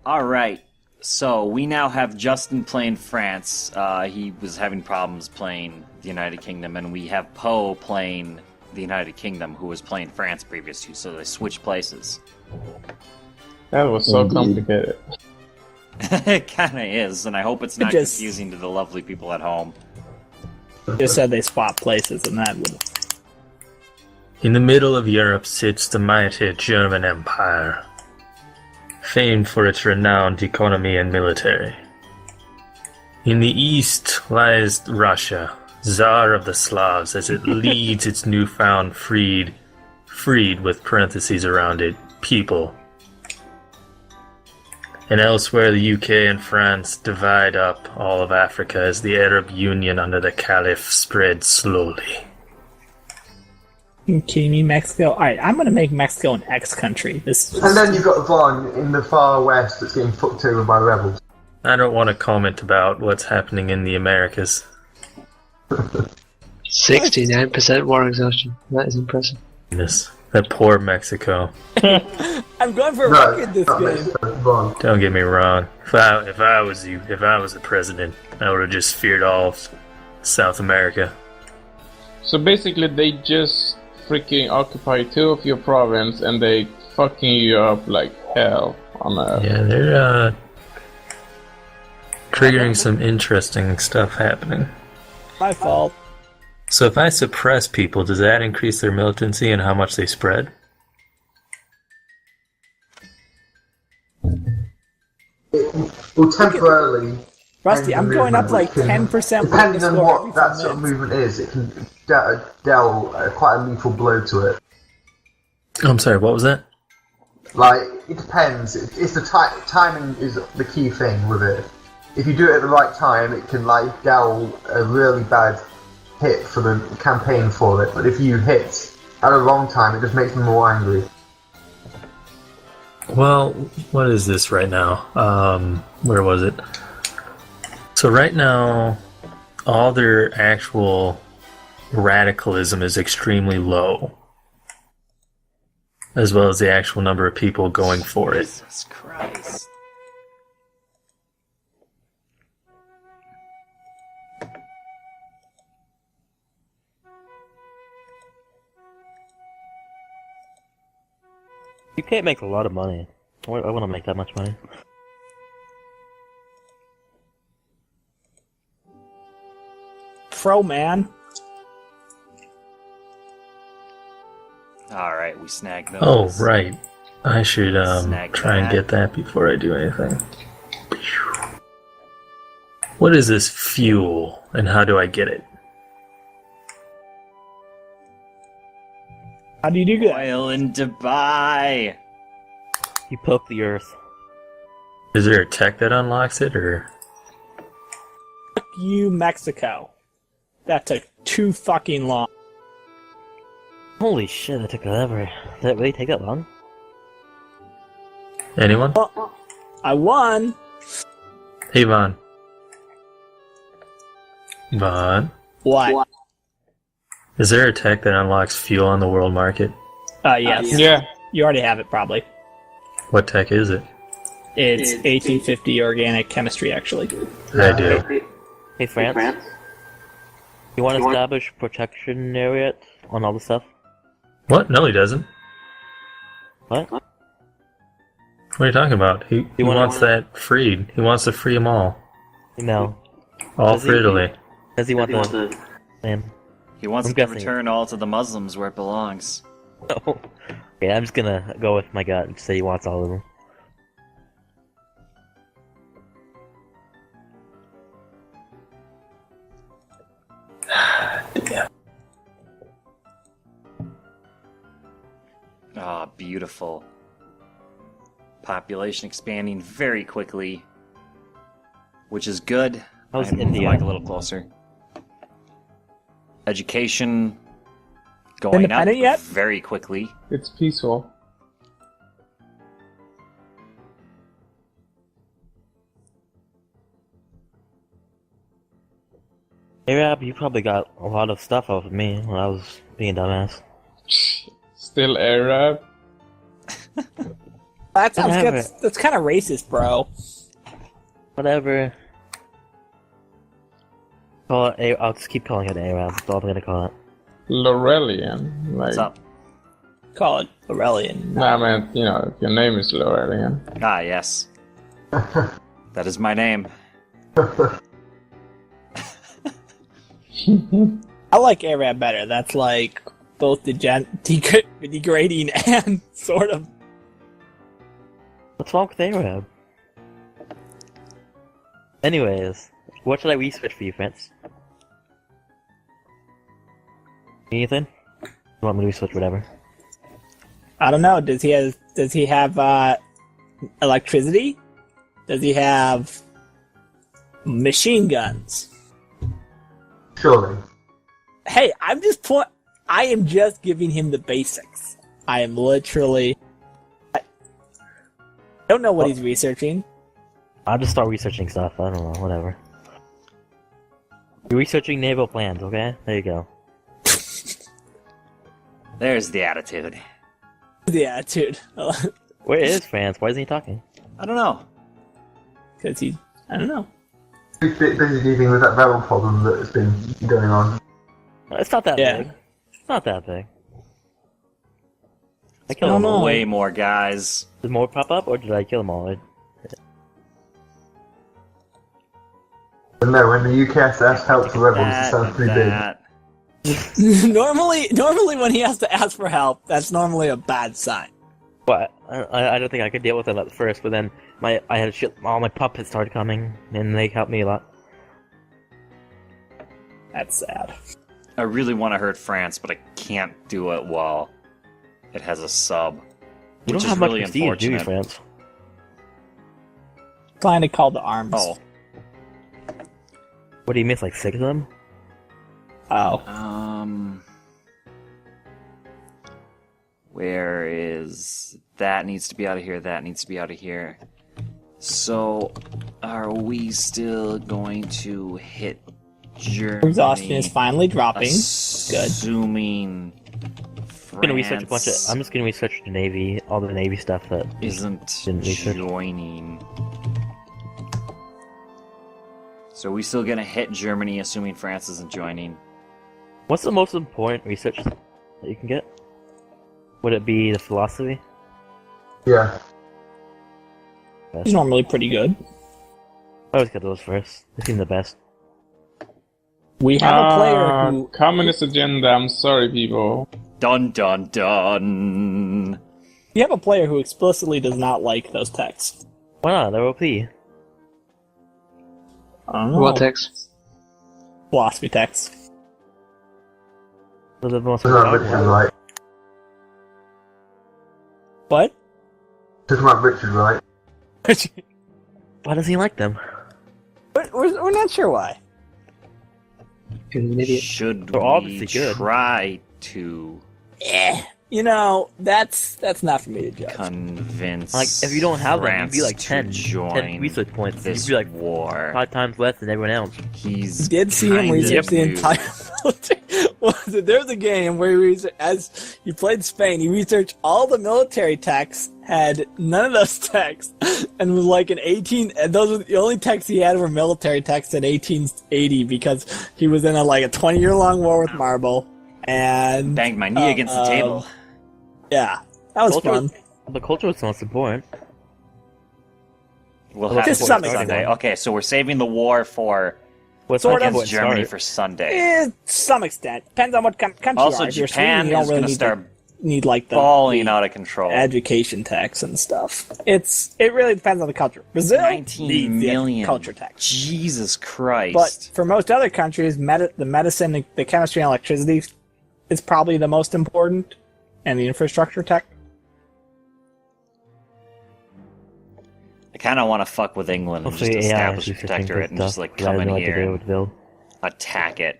Alright, so we now have Justin playing France. He was having problems playing the United Kingdom, and we have Poe playing the United Kingdom, who was playing France previous to, so they switched places. That was so complicated. It kinda is, and I hope it's not confusing to the lovely people at home. Just said they swap places, and that would... In the middle of Europe sits the mighty German Empire, famed for its renowned economy and military. In the east lies Russia, Tsar of the Slavs, as it leads its newfound freed with parentheses around it, people. And elsewhere the UK and France divide up all of Africa as the Arab Union under the Caliph spreads slowly. Okay, you mean Mexico? Alright, I'm gonna make Mexico an X country. And then you've got Von in the far west that's getting fucked over by rebels. I don't want to comment about what's happening in the Americas. 69% war exhaustion. That is impressive. That poor Mexico. I'm going for a record this game. Von. Don't get me wrong. If I was the president, I would have just feared all of South America. So basically, they just freaking occupy 2 of your province and they fucking you up like hell on Earth. Yeah, they're triggering some interesting stuff happening. My fault. So if I suppress people, does that increase their militancy and how much they spread? Well, temporarily. Rusty, I'm going up like 10%. Depending on what that sort of movement is, it can deal quite a lethal blow to it. I'm sorry, what was that? Like, it depends. It's the timing is the key thing with it. If you do it at the right time, it can like deal a really bad hit for the campaign for it. But if you hit at the wrong time, it just makes them more angry. Well, what is this right now? Where was it? So right now, all their actual radicalism is extremely low, as well as the actual number of people going for it. Jesus Christ. You can't make a lot of money. I want to make that much money. Fro man. Alright, we snagged those. Oh, right. I should Snag try and that. get that before I do anything. What is this fuel, and how do I get it? How do you do that? Oil in Dubai! You poke the earth. Is there a tech that unlocks it, or...? Fuck you, Mexico. That took too fucking long. Holy shit, that took forever. Did that really take that long? Anyone? Well, I won. Hey, Vaughn. Vaughn? What? Is there a tech that unlocks fuel on the world market? Yes. Yeah. You already have it, probably. What tech is it? It's 1850 organic chemistry, actually. I do. Hey, France? You want to establish protection area on all the stuff? What? No, he doesn't. What? What are you talking about? He wants that freed. He wants to free them all. No. All Does for he? Italy. Does he want the... Man. He wants I'm to guessing. return all to the Muslims where it belongs. No. Okay, I'm just gonna go with my gut and say he wants all of them. Yeah. Ah, beautiful. Population expanding very quickly, which is good. How's I move the India? mic a little closer. Education going up Independent yet? very quickly. It's peaceful. Hey, Rab, you probably got a lot of stuff off of me when I was being a dumbass. Still Arab. That sounds Whatever. good. That's kind of racist, bro. Whatever. Call it I'll just keep calling it Arab. That's all I'm gonna call it. Lorrelion. Like, What's up? Call it Lorrelion. Nah, man, you know, your name is Lorrelion. Ah, yes. That is my name. I like Arab better. That's like both degrading and sort of. What's wrong with Arab? Anyways, what should I research for you, Prince? Heathen? You want me to research whatever? I don't know. Does he have electricity? Does he have machine guns? Surely. Hey, I am just giving him the basics. I am literally. I don't know what he's researching. I'll just start researching stuff. I don't know, whatever. You're researching naval plans, okay? There you go. There's the attitude. Yeah, dude. Where is France? Why isn't he talking? I don't know. Because I don't know. He's busy dealing with that barrel problem that's been going on. It's not that Yeah. big. It's not that big. I I killed don't them all. know. Way more guys. Did more pop up, or did I kill them all? But no, when the UKSS helps the rebels, it That, sounds pretty big. that. normally when he has to ask for help, that's normally a bad sign. But I don't think I could deal with it at first. But then I had all my puppets started coming, and they helped me a lot. That's sad. I really want to hurt France, but I can't do it while it has a sub. You Which don't is have much really prestige, do you, unfortunate. France? Trying to call the arms. Oh. What do you miss? Like 6 of them? Oh. Where is that needs to be out of here? That needs to be out of here. So, are we still going to hit Germany? Exhaustion is finally dropping. Good. Assuming I'm gonna research a bunch of. France I'm just gonna research the Navy, all the Navy stuff that isn't didn't research. joining. So are we still gonna hit Germany, assuming France isn't joining? What's the most important research that you can get? Would it be the philosophy? Yeah. He's normally pretty good. I always get those first. They seem the best. We have a player who. Communist agenda, I'm sorry, people. Dun dun dun. We have a player who explicitly does not like those texts. Why not? They're OP. I don't know. What text? Philosophy texts. They're the most Doesn't have Richard right. What? Doesn't have Richard right. Why does he like them? We're not sure why. Because he's an idiot. Should They're we obviously good. try to You know, that's not for me to judge. convince Like, if you don't have them, you'd be like France to 10 research points. this You'd be like war? 5 times less than everyone else. He's Did see him kind research of the new. entire military. There's a game where as he played Spain, he researched all the military texts, had none of those texts, and was like and those were the only texts he had were military texts in 1880 because he was in a 20-year-long war with Marble, and Banged my knee against the table. yeah, that was Culture- fun. The culture was the most important. We'll To have to some Sunday. extent. Okay, so we're saving the war for What's Sort of. against Germany for Sunday. To some extent, depends on what country Also, you are. If you're Japan Sweden, you don't is really going to start need the falling out of control. education tax and stuff. It really depends on the culture. Brazil 19 needs million. the culture tax. Jesus Christ. But for most other countries, the medicine, the chemistry, and electricity is probably the most important, and the infrastructure tech. I kind of want to fuck with England and just Hopefully AI establish a is researching protectorate good and just stuff, like 'cause I come don't in know what to here do and with Bill. attack it.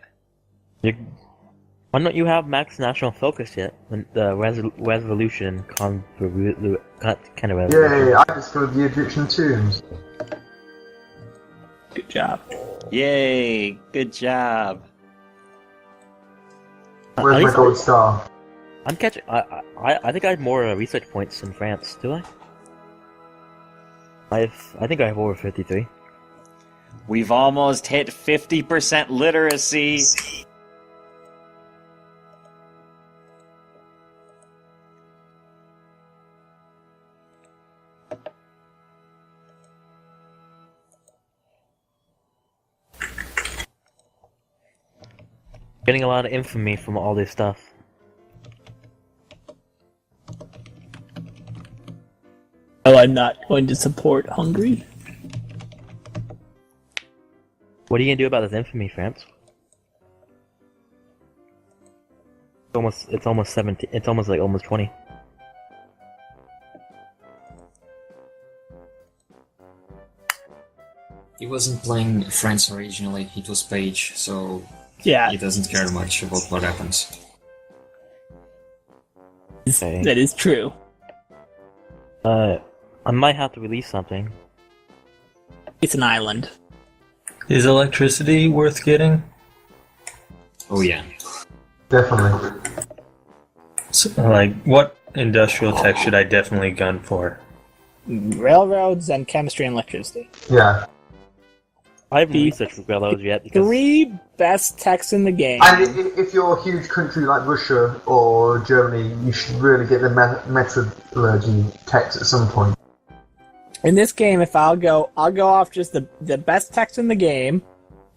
Why don't you have max national focus yet? When the resolution kind of revolution. Yay, I discovered the Egyptian tombs. Good job. Yay! Good job. Where's At my least gold star? I'm catching. I think I have more research points in France. Do I? I think I have over 53. We've almost hit 50% literacy. Getting a lot of infamy from all this stuff. Oh, I'm not going to support Hungary. What are you gonna do about this infamy, France? It's almost 17. It's almost 20. He wasn't playing France originally, it was Page, so Yeah, he doesn't care much about what happens. Okay. that is true. I might have to release something. It's an island. Is electricity worth getting? Oh yeah. Definitely. So, like, what industrial tech should I definitely gun for? Railroads and chemistry and electricity. Yeah. I haven't researched railroads yet because 3 best techs in the game. And if you're a huge country like Russia or Germany, you should really get the metallurgy techs at some point. In this game, if I'll go off just the best techs in the game.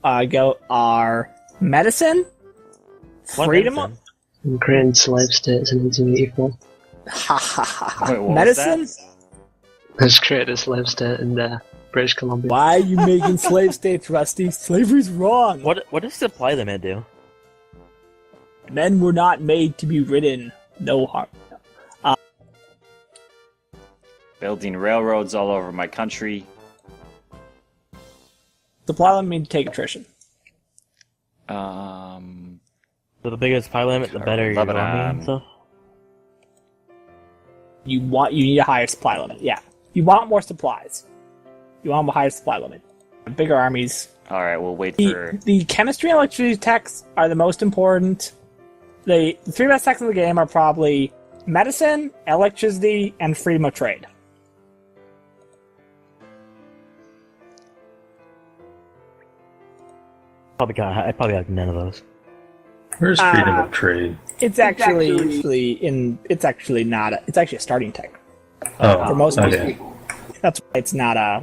Are medicine, What freedom, medicine? Ukraine slave states in 1984. ha ha ha, Wait, what was medicine. Has created a slave state in British Columbia. Why are you making slave states, Rusty? Slavery's wrong. What does supply limit do? Men were not made to be ridden. No harm. Building railroads all over my country. Supply them mean to take attrition. So the bigger the supply limit, the better your Lebanon. army and stuff. You need a higher supply limit. Yeah, you want more supplies. You want a higher supply limit. Bigger armies. All right, we'll wait for. The chemistry and electricity techs are the most important. The 3 best techs in the game are probably medicine, electricity, and freedom of trade. I probably got none of those. Where's freedom of trade? It's actually it's actually a starting tech Oh, for most okay. people. That's why it's not a.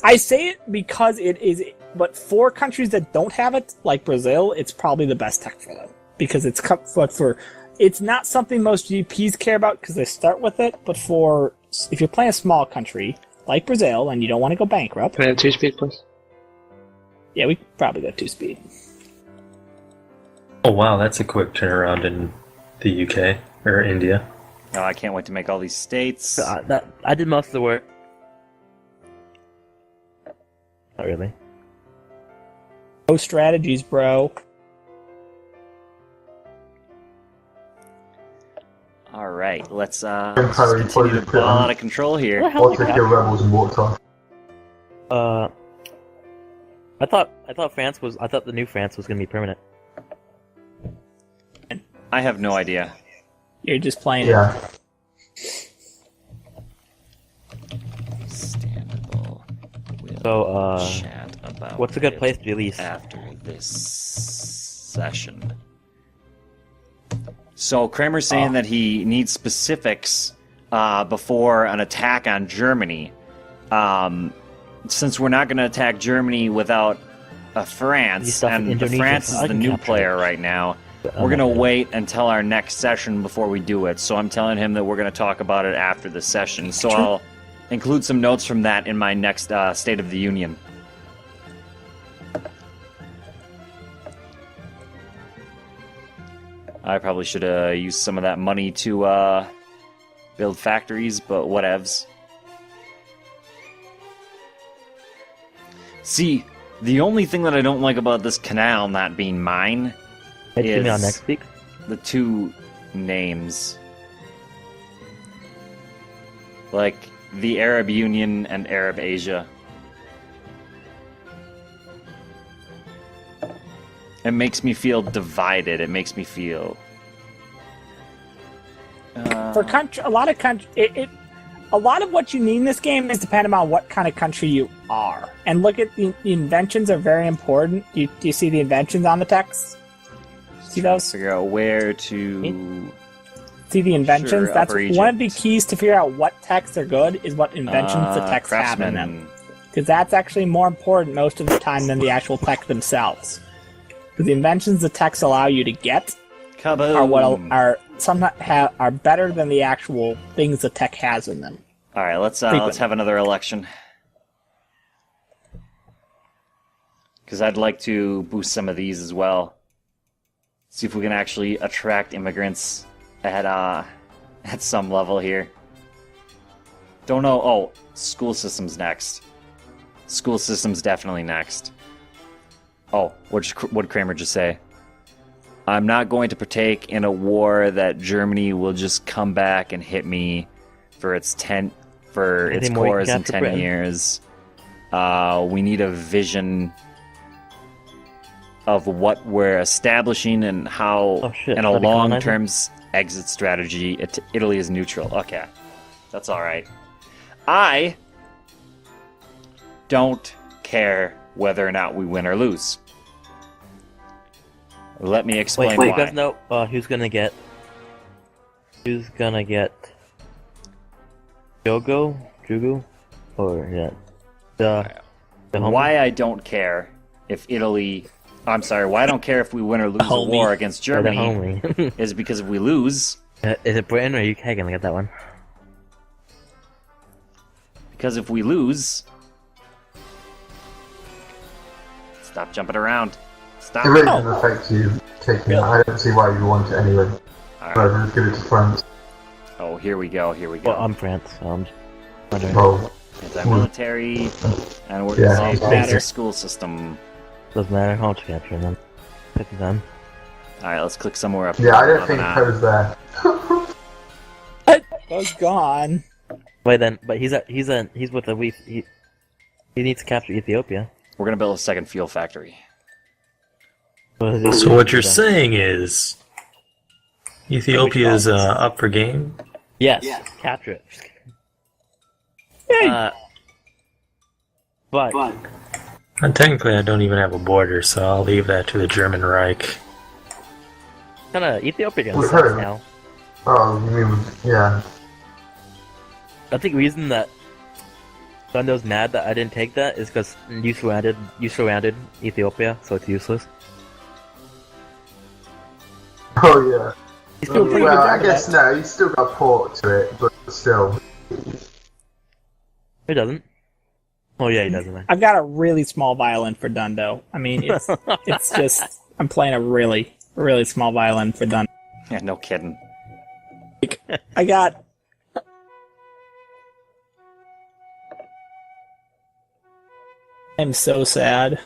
I say it because it is, but for countries that don't have it, like Brazil, it's probably the best tech for them because it's it's not something most GPs care about because they start with it. But if you're playing a small country like Brazil and you don't want to go bankrupt, Can I have 2-speed, please? yeah, we could probably go 2-speed. Oh wow, that's a quick turnaround in the UK or India. Oh, I can't wait to make all these states. So, I did most of the work. Not really. No strategies, bro. All right, let's Empire continue to put ball on- out of control Where the here. hell Or did you take your have- rebels and walked off. I thought the new France was gonna be permanent. I have no idea. You're just playing Yeah. Understandable. We'll So, chat about what's a good it place to release? after this session? So Kramer's saying that he needs specifics before an attack on Germany. Since we're not going to attack Germany without France, stuff in and Indonesia, France so is I the can new capture player it. right now, Oh we're going to my God. wait until our next session before we do it. So I'm telling him that we're going to talk about it after the session. So I'll include some notes from that in my next State of the Union. I probably should have used some of that money to build factories, but whatevs. See, the only thing that I don't like about this canal not being mine Hey, give me on is next week. the 2 names. Like, the Arab Union and Arab Asia. It makes me feel divided. It makes me feel... for country. A lot of country. a lot of what you need in this game is dependent on what kind of country you are. And look at the inventions are very important. Do you see the inventions on the text? See those? Figure out where to... See the inventions? Sure, That's Upper one of the Egypt. keys to figure out what texts are good, is what inventions the texts have in them. Because that's actually more important most of the time than the actual text themselves. Because the inventions the texts allow you to get Kaboom! are what sometimes are better than the actual things the tech has in them. All right, let's have another election. Because I'd like to boost some of these as well. See if we can actually attract immigrants at some level here. Don't know. Oh, school system's next. School system's definitely next. Oh, what did Kramer just say? I'm not going to partake in a war that Germany will just come back and hit me for its cores in 10 years. We need a vision of what we're establishing and how, in a long-term exit strategy, Italy is neutral. Okay, that's all right. I don't care whether or not we win or lose. Let me explain why. Wait, guys know who's gonna get Jugu? Or, yeah. The why I don't care if Italy... I'm sorry, why I don't care if we win or lose a war against Germany is because if we lose... is it Britain or UK gonna get that one? Because if we lose... Stop jumping around. Stop. It really doesn't affect you taking it. I don't see why you want it anyway. Right. So just give it to France. Oh, here we go. Well, I'm France, so I'm just wondering. Oh, anti-military, and we're Yeah, going to doesn't say basic school system. Doesn't matter, I'll just capture them. Pick them. Alright, let's click somewhere up. yeah, I don't think Poe's there. Poe's gone. Wait, then, but he's with the he needs to capture Ethiopia. We're going to build a second fuel factory. So what you're saying is Ethiopia's up for game? Yes, capture it. But And technically I don't even have a border, so I'll leave that to the German Reich. Ethiopia gonna With suck her? now. Oh, you mean, yeah. I think the reason that Sundo's mad that I didn't take that is because you surrounded Ethiopia, so it's useless. Oh, yeah. He's still pretty Well, good I job guess of that. no, he's still got port to it, but still. He doesn't. Oh yeah, he doesn't. I've got a really small violin for Dundo. I mean, it's just I'm playing a really, really small violin for Dundo. Yeah, no kidding. I got. I'm so sad.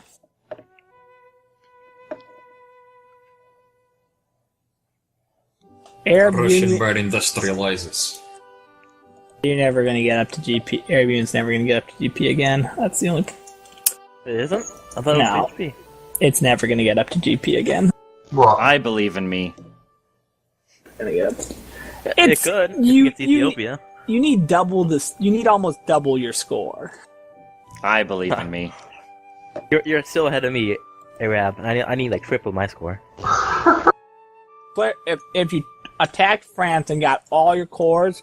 Arab Russian Union, bird industrializes. you're never gonna get up to GP. Arab Union's never gonna get up to GP again. That's the only. It isn't? I thought No. it was HP. It's never gonna get up to GP again. What? I believe in me. Gonna get up. It It's- could. you- It's Ethiopia. You need double this. You need almost double your score. I believe in me. You're still ahead of me, Arab. I need like triple my score. But if you attacked France and got all your cores,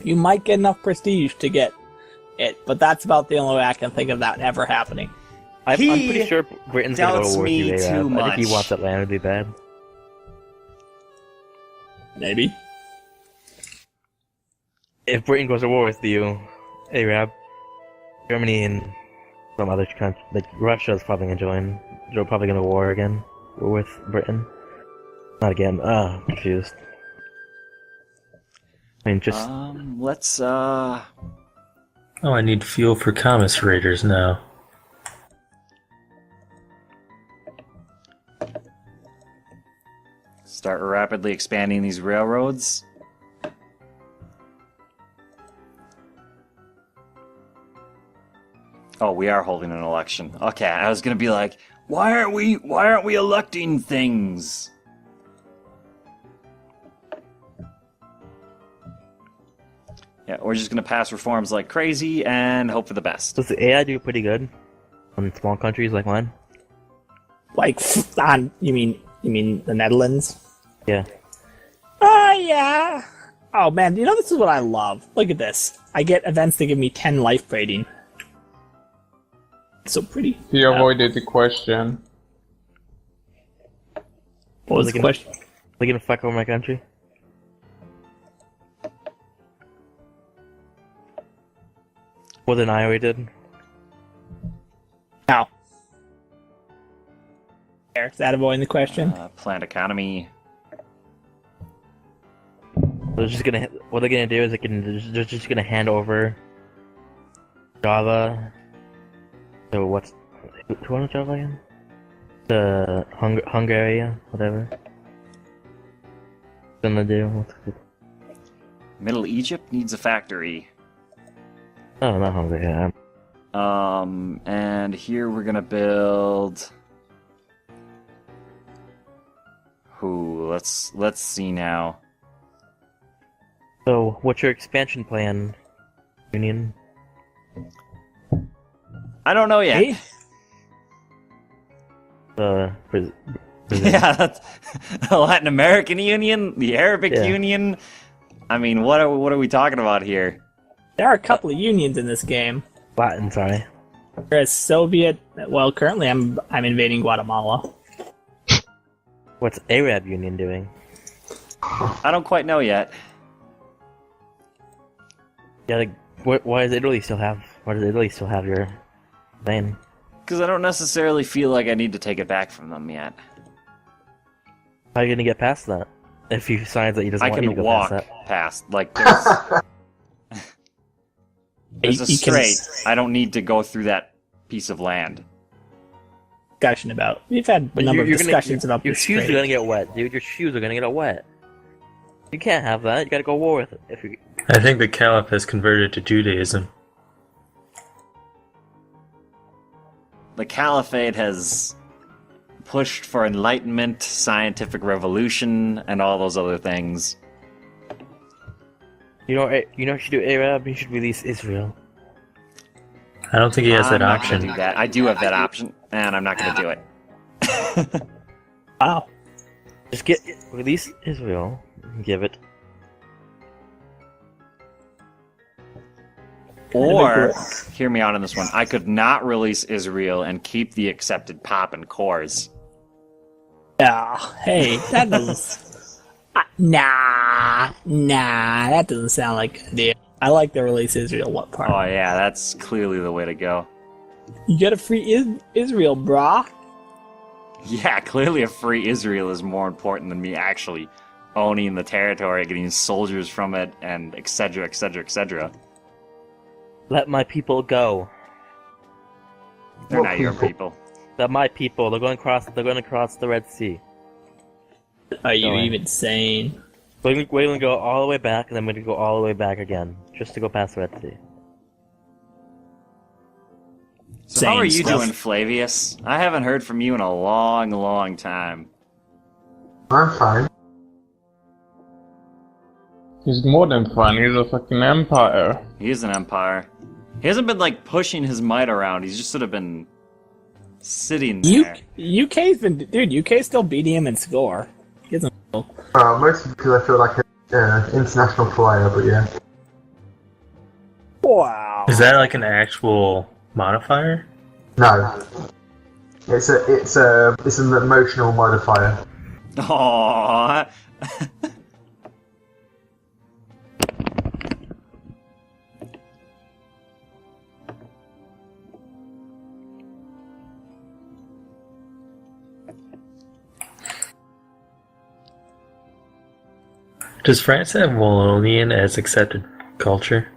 you might get enough prestige to get it. But that's about the only way I can think of that ever happening. I'm He pretty sure Britain's gonna go doubts to war with me you, Arab. too I think he much. wants Atlanta to be bad. Maybe. If Britain goes to war with you, Arab, Germany and some other country, like Russia's probably gonna join. They're probably gonna war with Britain. Not again. Confused. I mean, just Let's, Oh, I need fuel for Commons Raiders now. start rapidly expanding these railroads. Oh, we are holding an election. Okay, I was gonna be like, why aren't we electing things? Yeah, we're just gonna pass reforms like crazy and hope for the best. Does the AI do pretty good on small countries like mine? Like, you mean the Netherlands? Yeah. Yeah. Oh man, this is what I love. Look at this. I get events that give me 10 life rating. It's so pretty. He avoided the question. What was the question? They gonna fuck over my country? More than I already did? No. Is that avoiding the question? Planned economy. They're just gonna. What they're gonna do is they're just gonna hand over Java. So what's who owns Java again? The Hungary, whatever. Gonna do. Middle Egypt needs a factory. Oh, not Hungary. Yeah. And here we're gonna build. Let's see now. So, what's your expansion plan, Union? I don't know yet. Hey? Yeah, that's the Latin American Union, the Arabic Union. I mean, what are we talking about here? There are a couple of unions in this game. Latin, sorry. There's Soviet. Well, currently I'm invading Guatemala. What's Arab Union doing? I don't quite know yet. Yeah, like, why does Italy still have? Why does Italy still have your name? Because I don't necessarily feel like I need to take it back from them yet. How are you gonna get past that? If he decides that he doesn't I want you can to go walk past that. past. Like there's a You can- strait. I don't need to go through that piece of land. Discussion about. We've had a But number of you're discussions gonna, about your this. shoes are trade. gonna get wet, dude. Your shoes are gonna get wet. You can't have that. You gotta go war with it. If you I think the Caliph has converted to Judaism. The Caliphate has pushed for enlightenment, scientific revolution, and all those other things. you know what you should do, Arab. You should release Israel. I don't think he has I'm that not option. gonna do that. I do have that option, and I'm not going to do it. Wow. Just release Israel. And give it. Or, hear me out on this one, I could not release Israel and keep the accepted pop and cores. Yeah. Hey, that doesn't. Nah, that doesn't sound like a deal. I like the release Israel. What part? Oh yeah, that's clearly the way to go. You get a free Israel, brah. Yeah, clearly a free Israel is more important than me actually owning the territory, getting soldiers from it, and etc., etc., etc. Let my people go. They're What not your people? people. Let my people. They're going to cross the Red Sea. Are you Going. even sane? We're going to go all the way back, and then we're going to go all the way back again, just to go past the Red Sea. So how are you Same stuff. doing, Flavius? I haven't heard from you in a long, long time. I'm fine. He's more than fun, he's a fucking empire. He is an empire. He hasn't been like pushing his might around. He's just sort of been sitting there. UK's been, dude. UK's still beating him in score. He hasn't- Mostly because I feel like an international player, but yeah. Wow. Is that like an actual modifier? No. It's an emotional modifier. Aww. Does France have Wallonian as accepted culture?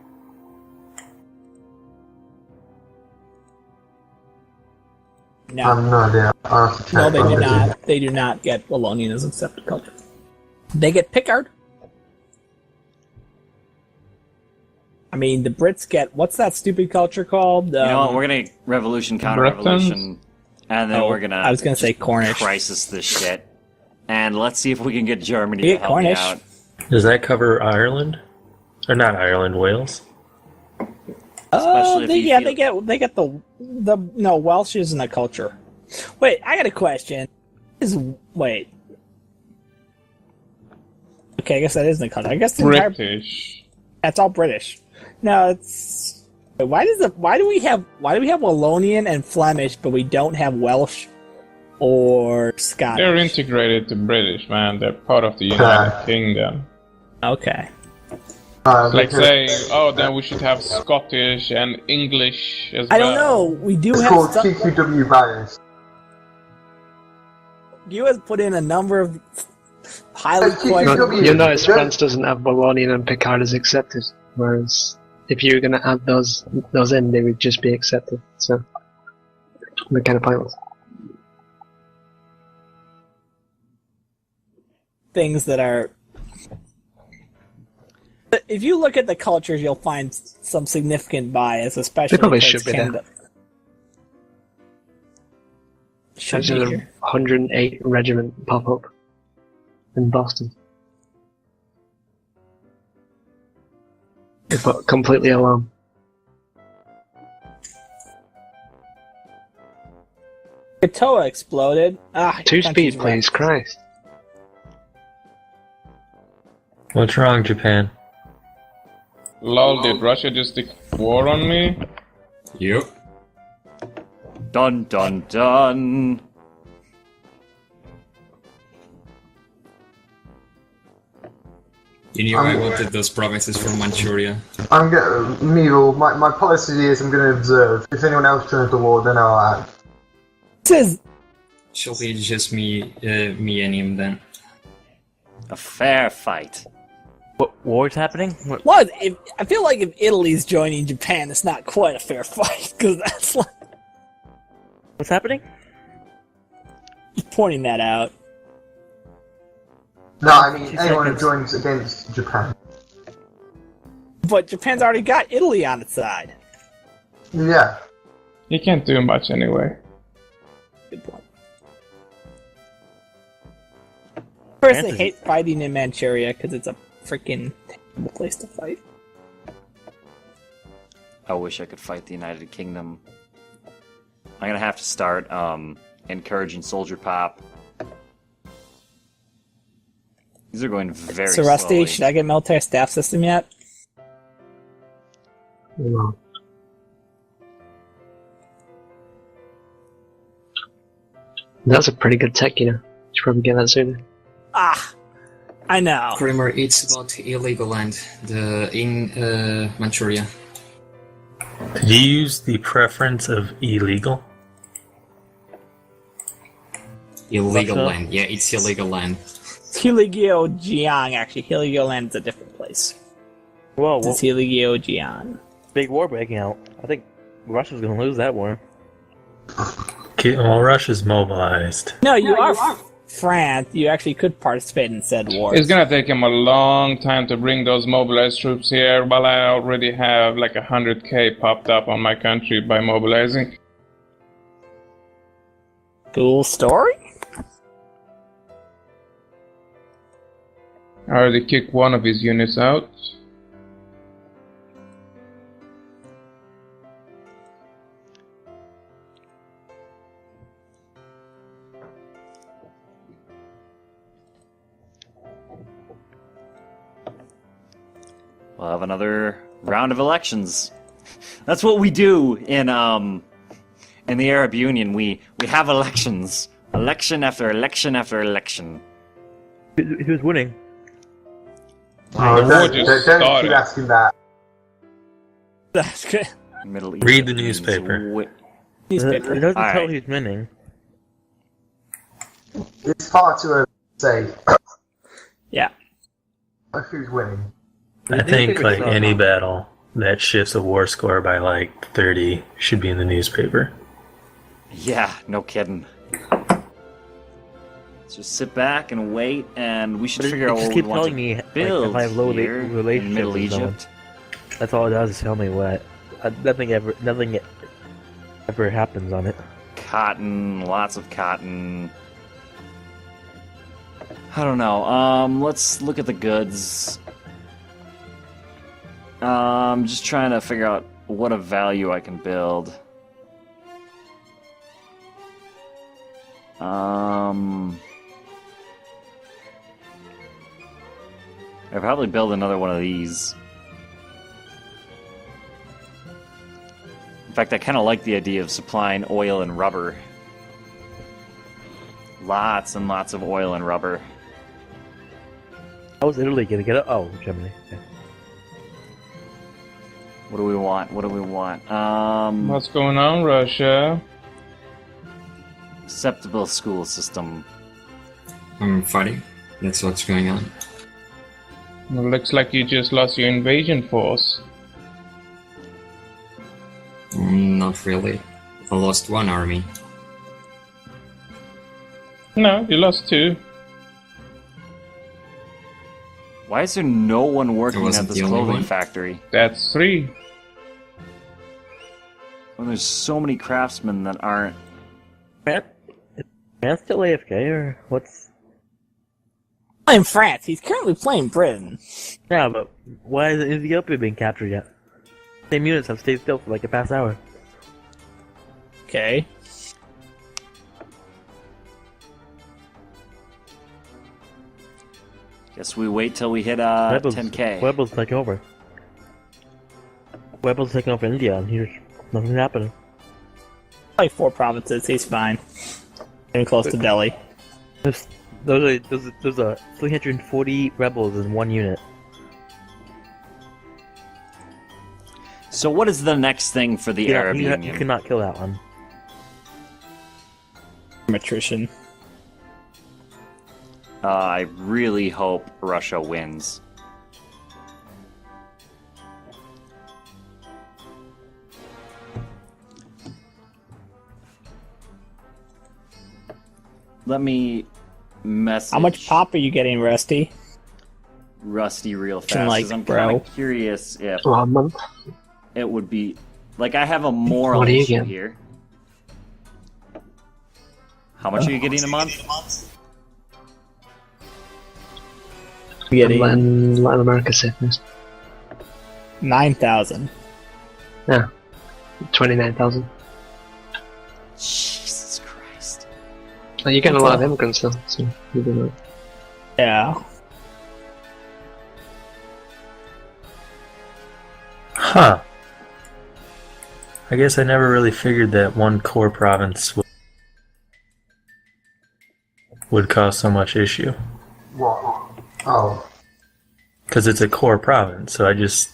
I No, have no idea. I'll have to check. no, they do on not. it. They do not get Wallonian as accepted culture. They get Picard. I mean, the Brits get what's that stupid culture called? You know what? We're gonna revolution, counter-revolution, and then we're gonna. I was gonna say just Cornish. Crisis this shit, and let's see if we can get Germany You to get help me Cornish. out. Does that cover Ireland? Or not Ireland, Wales. Especially if you feel- they get the no, Welsh isn't a culture. Wait, I got a question. Wait. Okay, I guess that isn't a culture. I guess the entire British. that's all British. No, it's why do we have Wallonian and Flemish, but we don't have Welsh or Scottish? They're integrated to British, man. They're part of the United Kingdom. Okay. It's like saying, oh, then we should have Scottish and English as well. I don't know. We do It's have called some. TQW bias. You has put in a number of highly questionable. TQW. You notice France doesn't have Wallonian and Picard as accepted, whereas if you were going to add those in, they would just be accepted. So they're kind of pointless. Things that are. If you look at the cultures, you'll find some significant bias, especially They probably towards should be there. Canada. Should There's be a here. 108 regiment pop up in Boston. But completely alone. Katoa exploded. Two country's speed, wrecked. please, Christ. What's wrong, Japan? Lol, did Russia just declare war on me? Yep. Dun dun dun. You knew I wanted those provinces from Manchuria. I'm gonna, Miro, my policy is I'm gonna observe. If anyone else joins the war, then I'll act. This is Shall be just me and him then. A fair fight. What war's happening? What, what? I feel like if Italy's joining Japan, it's not quite a fair fight because that's like what's happening? just pointing that out. No, I mean 2 anyone who seconds. joins against Japan. But Japan's already got Italy on its side. Yeah. You can't do much anyway. Good point. Personally, Fantasy. hate fighting in Manchuria because it's a freaking terrible place to fight. I wish I could fight the United Kingdom. I'm gonna have to start encouraging soldier pop. These are going very So Rusty, slowly. should I get military staff system yet? No. That's a pretty good tech, you know. Should probably get that sooner. I know. Kramer, it's about illegal land in Manchuria. Did you use the preference of illegal? Illegal Russia? land. Yeah, it's illegal land. It's Heligio Jiang, actually. Heligio Land's a different place. Whoa, It's Heligio Jiang. big war breaking out. I think Russia's gonna lose that war. Okay, well, Russia's mobilized. No, you are France. You actually could participate in said wars. It's gonna take him a long time to bring those mobilized troops here, while I already have like 100k popped up on my country by mobilizing. Cool story? I already kicked one of his units out. We'll have another round of elections. That's what we do in the Arab Union. We have elections, election after election after election. Who's winning? Oh, The war don't just keep started. asking that. That's good. Middle East. Read the newspaper. Newspaper. It doesn't All tell right. who's winning. It's far too early to say Yeah. who's winning. I think, like any battle that shifts a war score by like 30 should be in the newspaper. Yeah, no kidding. Let's just sit back and wait, and we should But figure out just what keep we want telling to me like, build if I have low here relationships in Middle with someone. Egypt. That's all it does is tell me what. Nothing ever happens on it. Cotton, lots of cotton. I don't know. Let's look at the goods. I'm just trying to figure out what a value I can build. I'd probably build another one of these. In fact, I kind of like the idea of supplying oil and rubber. Lots and lots of oil and rubber. How is Italy gonna get it? Oh, Germany. Okay. What do we want? What do we want? What's going on, Russia? Acceptable school system. I'm fighting. That's what's going on. Well, looks like you just lost your invasion force. Not really. I lost one army. No, you lost 2. Why is there no one working wasn't at this the only clothing one. factory? That's 3. When there's so many craftsmen that aren't. Man still AFK or what's? In France, he's currently playing Britain. Yeah, but why isn't Ethiopia being captured yet? Same units have stayed still for like the past hour. Okay. Guess we wait till we hit Rebels, 10k. Rebels taking over. Rebels taking over India, and here's nothing happening. Like 4 provinces, he's fine. Getting close to Delhi. There's a 340 rebels in one unit. So what is the next thing for the Arab You Union? cannot kill that one. Attrition. I really hope Russia wins. Let me message How much pop are you getting, Rusty? Rusty real fast, Like, 'cause I'm bro. kind of curious if Well, a month. it would be... Like, I have a moral What do you issue get? here. How much are you getting a month? Getting Latin America sickness. 9,000. Yeah. 29,000. Jesus Christ. Oh, you're getting a lot of immigrants though, so you do know. Yeah. Huh. I guess I never really figured that one core province would cause so much issue. What? Oh. Because it's a core province, so it's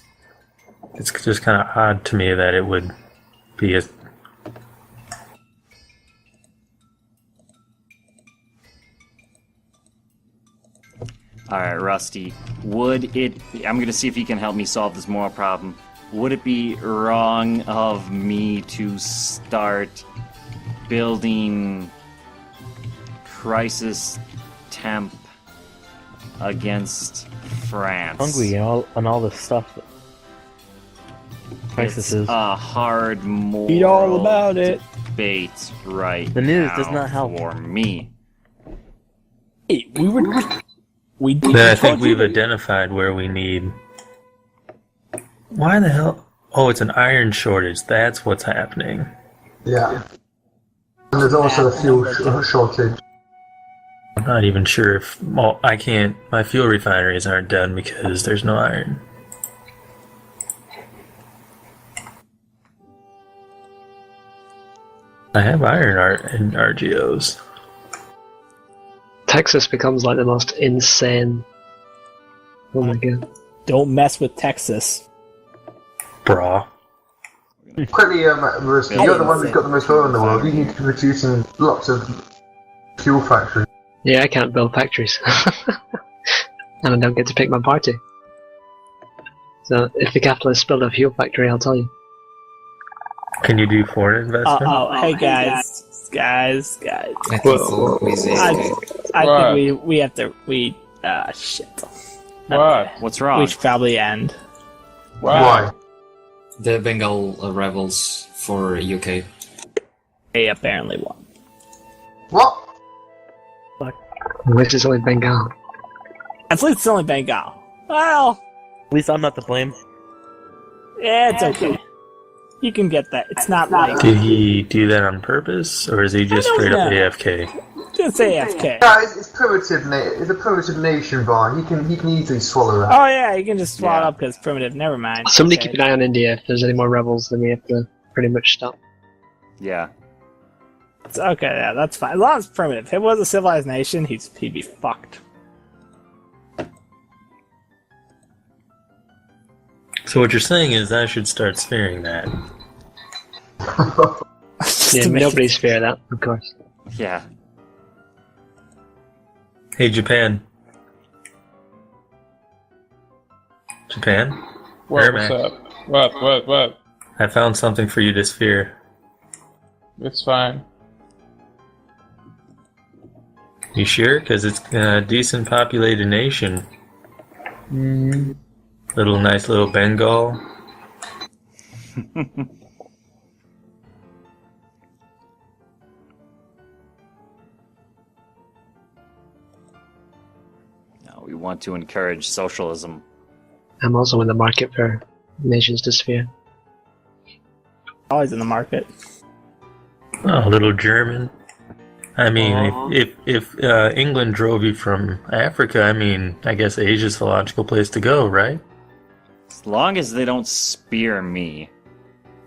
just kind of odd to me that it would be a... Alright, Rusty. Would it... I'm going to see if he can help me solve this moral problem. Would it be wrong of me to start building crisis temp against France? Hungry and all this stuff. Crisis It's a hard moral Read all about it. debate right The news now does not help. for me. Hey, we did. Then I think we've identified where we need... Why the hell? Oh, it's an iron shortage. That's what's happening. Yeah. And there's also a fuel shortage. I'm not even sure if... Well, I can't... My fuel refineries aren't done because there's no iron. I have iron in RGOs. Texas becomes like the most insane. Oh my god. Don't mess with Texas. Brah. Quickly, Rusty, you're the one who's got the most oil in the world. You need to be producing lots of fuel factories. Yeah, I can't build factories. And I don't get to pick my party. So if the capitalists build a fuel factory, I'll tell you. Can you do foreign investment? Hey guys. I think Whoa. Louise is I What? think we have to shit. What? What's wrong? We should probably end. Why? the Bengal rebels for UK. They apparently won. What? Which is only Bengal. At least it's only Bengal. Well, At least I'm not to blame. Yeah, it's okay. You can get that. It's not like Did he do that on purpose, or is he just don't straight up know. AFK? just AFK. No, it's primitive. It's a primitive nation, Bar. He can easily swallow that. Oh yeah, you can just swallow it Yeah. up because primitive. Never mind. Somebody Okay. keep an eye on India. If there's any more rebels, then we have to pretty much stop. Yeah. It's okay, yeah, that's fine. As long as it's primitive. If it was a civilized nation, he'd be fucked. So what you're saying is I should start sparing that. Just Yeah, to make nobody's fair that, of course. Yeah. Hey, Japan. Japan? What's Ermac. up? What? I found something for you to sphere. It's fine. You sure? Because it's a decent populated nation. Nice little Bengal. No, we want to encourage socialism. I'm also in the market for nations to sphere. always in the market. Oh, little German. I mean, if England drove you from Africa, I mean, I guess Asia's the logical place to go, right? As long as they don't spear me.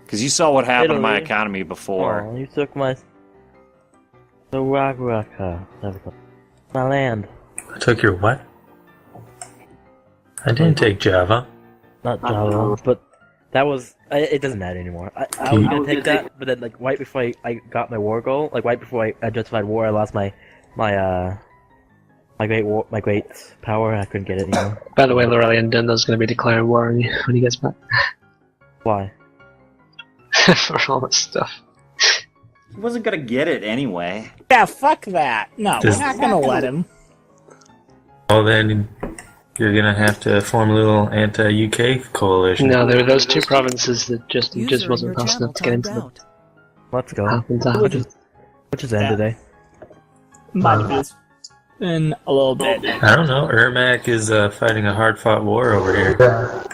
Because you saw what happened to my Italy. economy before. Oh, you took my... The Ragraka. My land. I took your what? I didn't take Java. Not Java, but that was... It doesn't matter anymore. I was gonna take that, but then, like, right before I got my war goal, like, right before I justified war, I lost my great power, I couldn't get it anymore. By the way, Lorrelion Dunda's going to be declaring war on you when he gets back. Why? For all this stuff. He wasn't gonna get it anyway. Yeah, fuck that. No, Does- we're not gonna let him. Well, then you're gonna have to form a little anti-UK coalition. No, there were those two provinces that just User in wasn't your fast channel enough to get into timed them. out. Let's go. Happened to happen. Which is end Yeah. today. Might have just been a little bit. I don't know. Ermac is fighting a hard-fought war over here. Yeah.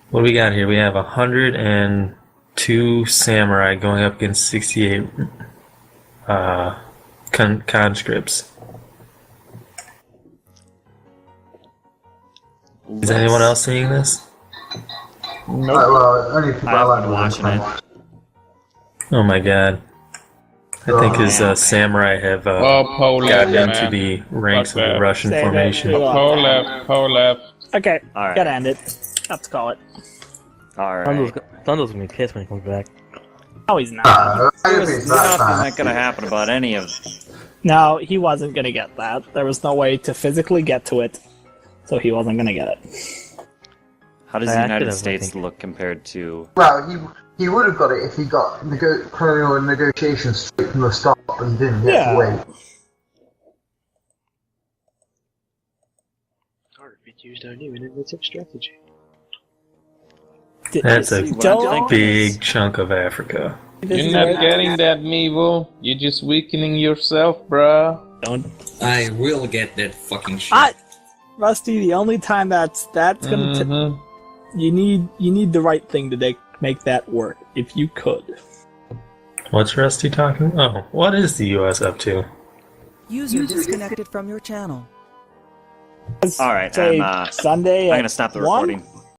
What do we got here? We have 102 samurai going up against 68 conscripts. Is anyone else seeing this? Well, only people I I've like been watching it. Oh my god. I think his samurai have Pole gotten left, into man. the ranks of Fuck the that. Russian Say that formation. we lost. Pole left. Okay, Alright. gotta end it. Let's call it. Alright. Thunder's gonna be pissed when he comes back. No, he's not. I don't think it's that Nothing bad. that gonna happen about any of... No, he wasn't gonna get that. There was no way to physically get to it, so he wasn't gonna get it. How does I the acted United as I States think. look compared to... Well, he would have got it if he got colonial negotiations straight from the start, but he didn't. He had Yeah. to wait. Heartbeat used our new innovative strategy. That's a Don't- big chunk of Africa. This You're is not where- getting that, Mevo. You're just weakening yourself, bruh. Don't. I will get that fucking shit. Rusty, the only time that's gonna Mhm. you need the right thing to make that work. If you could. What's Rusty talking? Oh, what is the U.S. up to? User disconnected from your channel. Alright, Say I'm Sunday I'm at gonna stop the 1? recording.